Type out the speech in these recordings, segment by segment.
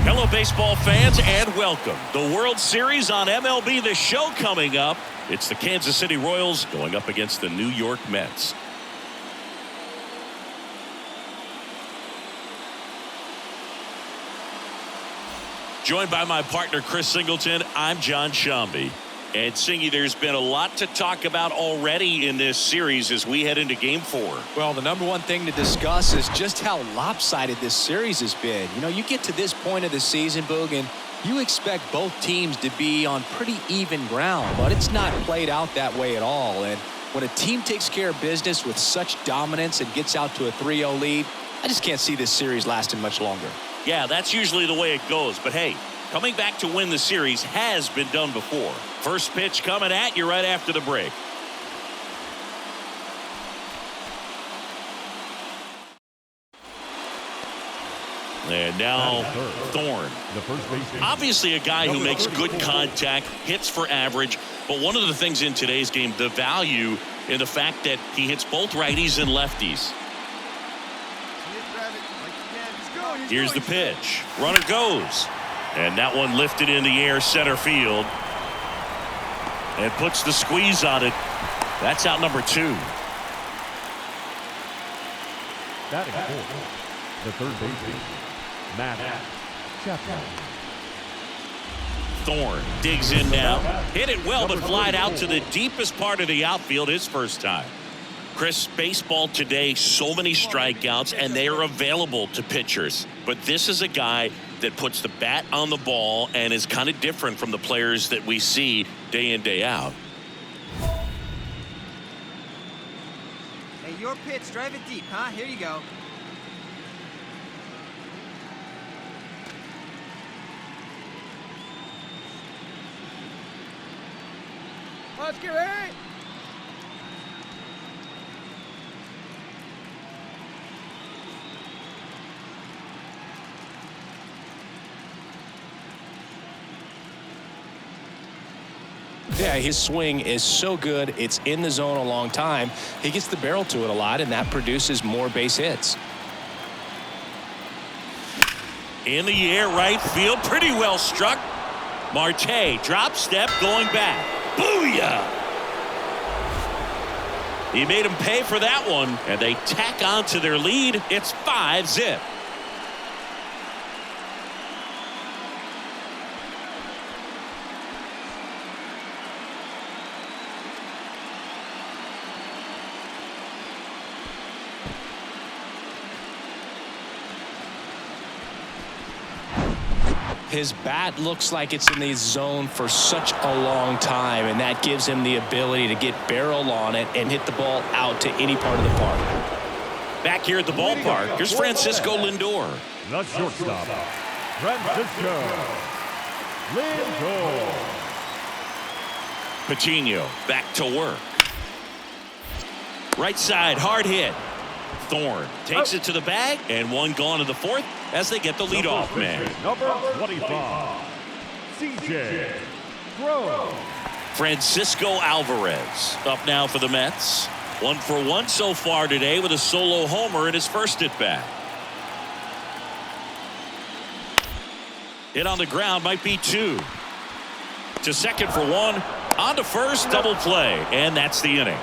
Hello, baseball fans, and welcome. The World Series on MLB The Show coming up. It's the Kansas City Royals going up against the New York Mets. Joined by my partner, Chris Singleton, I'm John Shambi. And Singy, there's been a lot to talk about already in this series as we head into Game 4. Well, the number one thing to discuss is just how lopsided this series has been. You know, you get to this point of the season, Boog, and you expect both teams to be on pretty even ground, but it's not played out that way at all. And when a team takes care of business with such dominance and gets out to a 3-0 lead, I just can't see this series lasting much longer. Yeah, that's usually the way it goes. But hey, coming back to win the series has been done before. First pitch coming at you right after the break. And now Thorne. Obviously a guy who makes good contact, hits for average. But one of the things in today's game, the value in the fact that he hits both righties and lefties. Here's the pitch. Runner goes. And that one lifted in the air center field. And puts the squeeze on it. That's out number 2. Batting fourth, the third baseman, Matt Chapman. Thorne digs in now. Hit it well, but flied out to the deepest part of the outfield his first time. Chris, baseball today, so many strikeouts, and they are available to pitchers. But this is a guy that puts the bat on the ball and is kind of different from the players that we see day in, day out. Hey, your pitch, drive it deep, huh? Here you go. Let's get ready. Yeah, his swing is so good. It's in the zone a long time. He gets the barrel to it a lot, and that produces more base hits. In the air, right field, pretty well struck. Marte, drop step, going back. Booyah! He made him pay for that one, and they tack on to their lead. It's 5-zip. His bat looks like it's in the zone for such a long time, and that gives him the ability to get barrel on it and hit the ball out to any part of the park. Back here at the ballpark, here's Francisco Lindor. The shortstop, Francisco Lindor. Patino back to work. Right side, hard hit. Thorne takes it to the bag, and one gone to the fourth as they get the leadoff man. Number 25, CJ Groh. Francisco Alvarez up now for the Mets. 1 for 1 so far today with a solo homer in his first at bat. Hit on the ground, might be 2. To second for 1. On to first, double play, and that's the inning.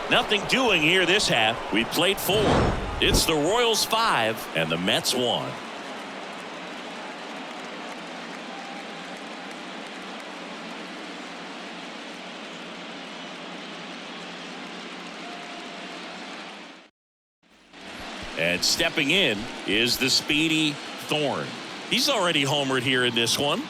Nothing doing here this half. We played 4. It's the Royals 5 and the Mets 1. And stepping in is the speedy Thorne. He's already homered here in this one.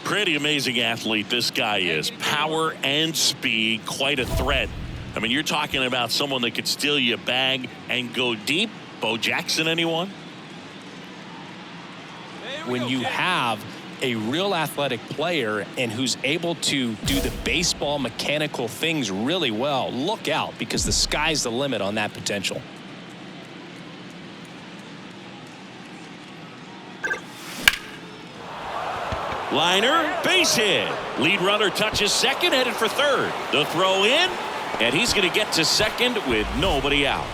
Pretty amazing athlete this guy is. Power and speed, quite a threat. I mean, you're talking about someone that could steal you a bag and go deep. Bo Jackson, anyone? When you have a real athletic player and who's able to do the baseball mechanical things really well, look out, because the sky's the limit on that potential. Liner, base hit. Lead runner touches second, headed for third. The throw in, and he's going to get to second with nobody out.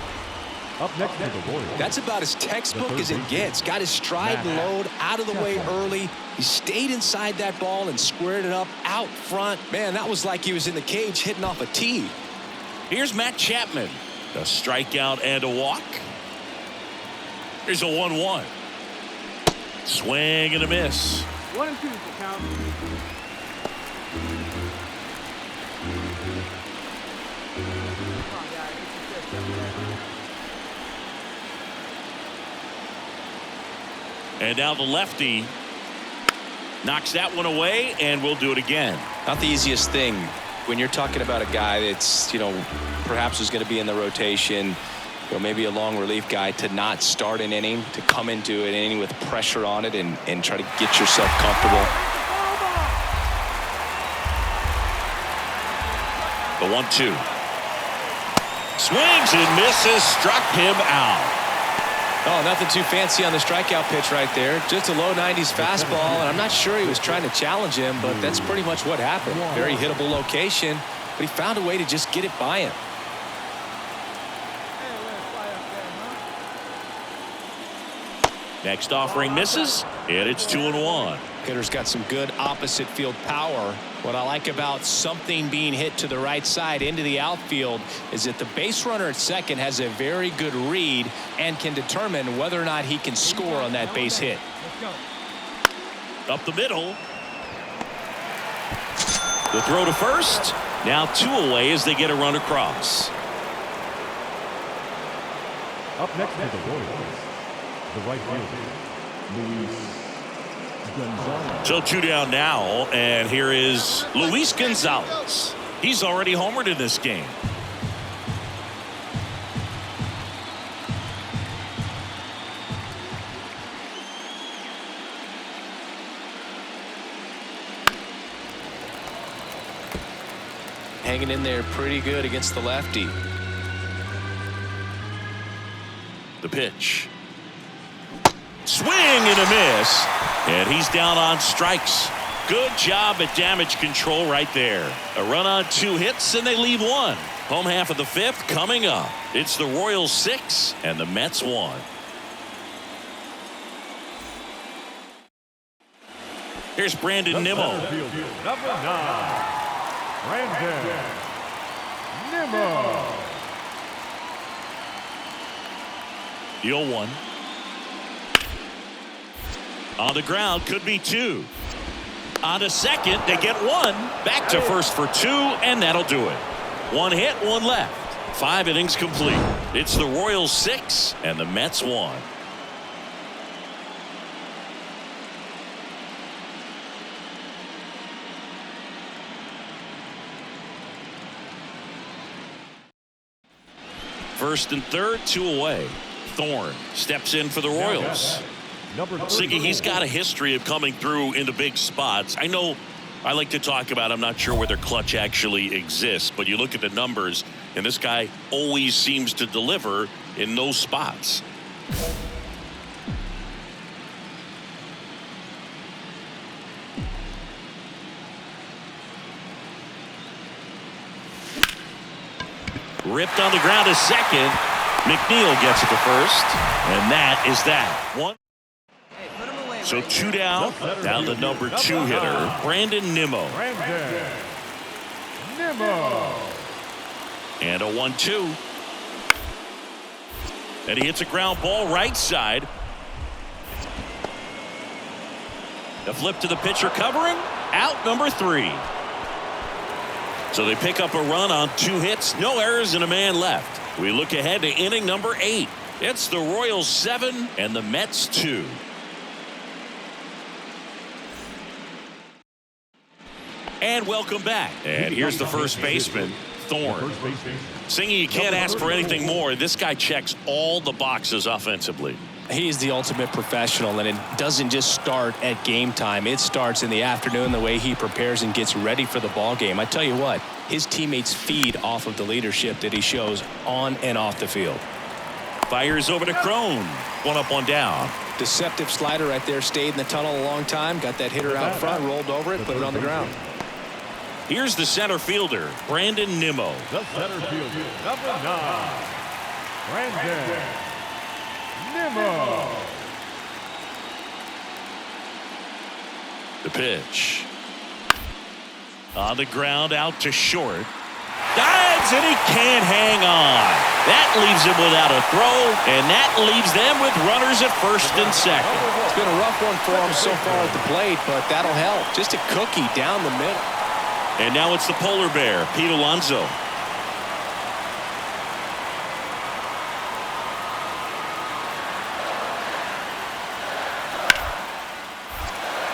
Up next for the Royals. That's about as textbook as it gets. Got his stride and load out of the way early. He stayed inside that ball and squared it up out front. Man, that was like he was in the cage hitting off a tee. Here's Matt Chapman. A strikeout and a walk. Here's a 1-1. Swing and a miss. 1-2 for count. And now the lefty knocks that one away, and we'll do it again. Not the easiest thing when you're talking about a guy that's, perhaps is going to be in the rotation, maybe a long relief guy, to not start an inning, to come into an inning with pressure on it and try to get yourself comfortable. The 1-2. Swings and misses, struck him out. Oh, nothing too fancy on the strikeout pitch right there. Just a low 90s fastball, and I'm not sure he was trying to challenge him, but that's pretty much what happened. Very hittable location, but he found a way to just get it by him. Next offering misses, and it's 2-1. Hitter's got some good opposite field power. What I like about something being hit to the right side into the outfield is that the base runner at second has a very good read and can determine whether or not he can score on that base hit. Up the middle. The throw to first. Now 2 away as they get a run across. Up next for the Royals, the right fielder, Luis Gonzalez. So 2 down now, and here is Luis Gonzalez. He's already homered in this game. Hanging in there pretty good against the lefty. The pitch. Swing and a miss. And he's down on strikes. Good job at damage control right there. A run on 2 hits, and they leave 1. Home half of the 5th coming up. It's the Royals 6 and the Mets 1. Here's Brandon Nimmo. Number 9, Brandon Nimmo. The 0-1. On the ground, could be 2. On to second, they get 1. Back to first for 2, and that'll do it. 1 hit, 1 left. 5 innings complete. It's the Royals 6 and the Mets 1. First and third, 2 away. Thorne steps in for the Royals. Siggy, he's got a history of coming through into big spots. I know I like to talk about, I'm not sure whether clutch actually exists, but you look at the numbers, and this guy always seems to deliver in those spots. Ripped on the ground to second. McNeil gets it to first, and that is that. 1. So 2 down to number 2 hitter, Brandon Nimmo. Brandon Nimmo. And a 1-2. And he hits a ground ball right side. The flip to the pitcher covering. Out number 3. So they pick up a run on 2 hits, no errors, and a man left. We look ahead to inning number 8. It's the Royals 7 and the Mets 2. And welcome back. And here's the first baseman, Thorne. Singy, you can't ask for anything more. This guy checks all the boxes offensively. He's the ultimate professional, and it doesn't just start at game time. It starts in the afternoon, the way he prepares and gets ready for the ball game. I tell you what, his teammates feed off of the leadership that he shows on and off the field. Fires over to Crone. 1 up, 1 down. Deceptive slider right there. Stayed in the tunnel a long time. Got that hitter out front, rolled over it, put it on the ground. Here's the center fielder, Brandon Nimmo. The center fielder, number 9, Brandon Nimmo. The pitch. On the ground, out to short. Dives, and he can't hang on. That leaves him without a throw, and that leaves them with runners at first and second. It's been a rough one for him so far at the plate, but that'll help. Just a cookie down the middle. And now it's the polar bear, Pete Alonso.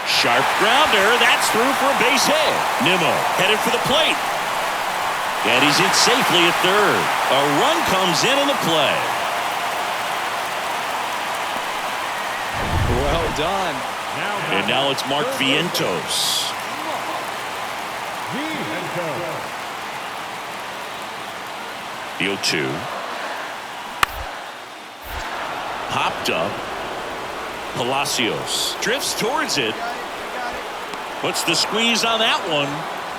Sharp grounder. That's through for a base hit. Nimmo headed for the plate. And he's in safely at third. A run comes in the play. Well done. And now it's Mark Vientos. The 0-2. Popped up. Palacios drifts towards it. Puts the squeeze on that one.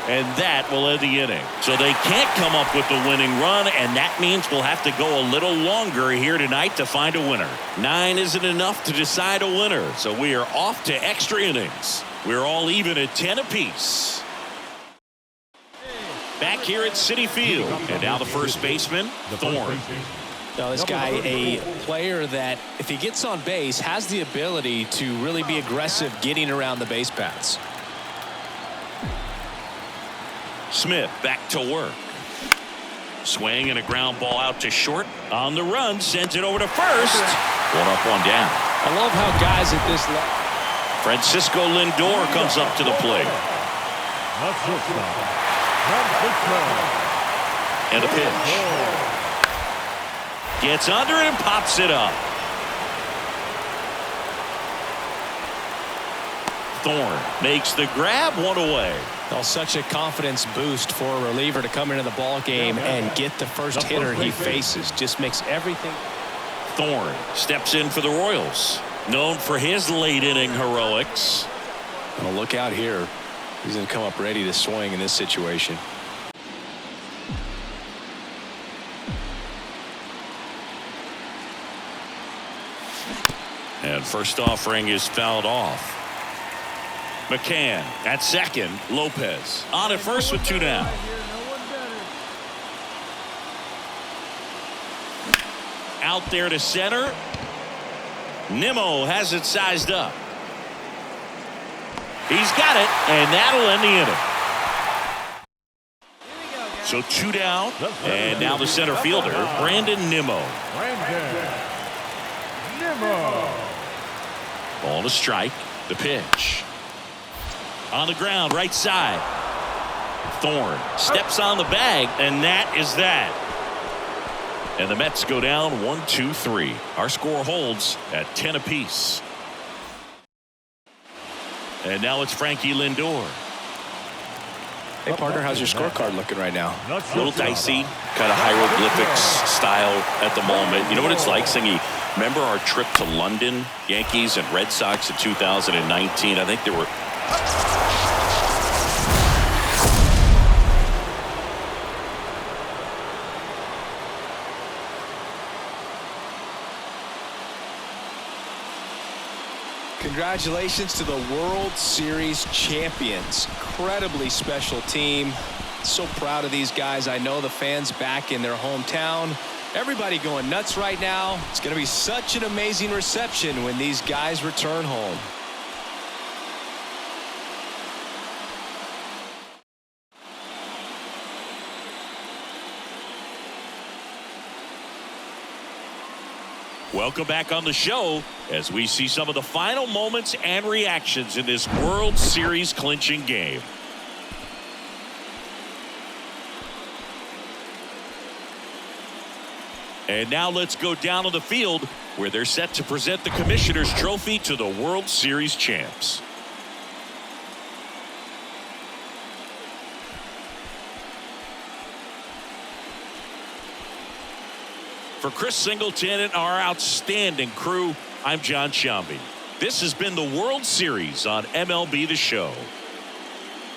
And that will end the inning. So they can't come up with the winning run, and that means we'll have to go a little longer here tonight to find a winner. 9 isn't enough to decide a winner, so we are off to extra innings. We're all even at 10 apiece. Back here at Citi Field, and now the first baseman, Thorne. Now this guy, a player that if he gets on base has the ability to really be aggressive getting around the base paths. Smith back to work. Swing and a ground ball out to short. On the run, sends it over to first. One up, one down. I love how guys at this level. Francisco Lindor comes up to the plate. And a pitch. Gets under it and pops it up. Thorne makes the grab, one away. Well, such a confidence boost for a reliever to come into the ball game and get the first hitter he faces. Just makes everything. Thorne steps in for the Royals, known for his late inning heroics. Well, look out here. He's going to come up ready to swing in this situation. And first offering is fouled off. McCann at second. Lopez on at first with 2 down. Out there to center. Nimmo has it sized up. He's got it, and that'll end the inning. So 2 down, and now the center fielder, Brandon Nimmo. Ball to strike. The pitch. On the ground, right side. Thorne steps on the bag, and that is that. And the Mets go down 1-2-3. Our score holds at 10 apiece. And now it's Frankie Lindor. Hey, partner, how's your scorecard looking right now? A little dicey, kind of hieroglyphics style at the moment. You know what it's like, Singy? Remember our trip to London, Yankees and Red Sox in 2019? I think there were... Congratulations to the World Series champions. Incredibly special team. So proud of these guys. I know the fans back in their hometown. Everybody going nuts right now. It's going to be such an amazing reception when these guys return home. Welcome back on the show as we see some of the final moments and reactions in this World Series clinching game. And now let's go down on the field where they're set to present the Commissioner's Trophy to the World Series champs. For Chris Singleton and our outstanding crew, I'm John Sciambi. This has been the World Series on MLB The Show.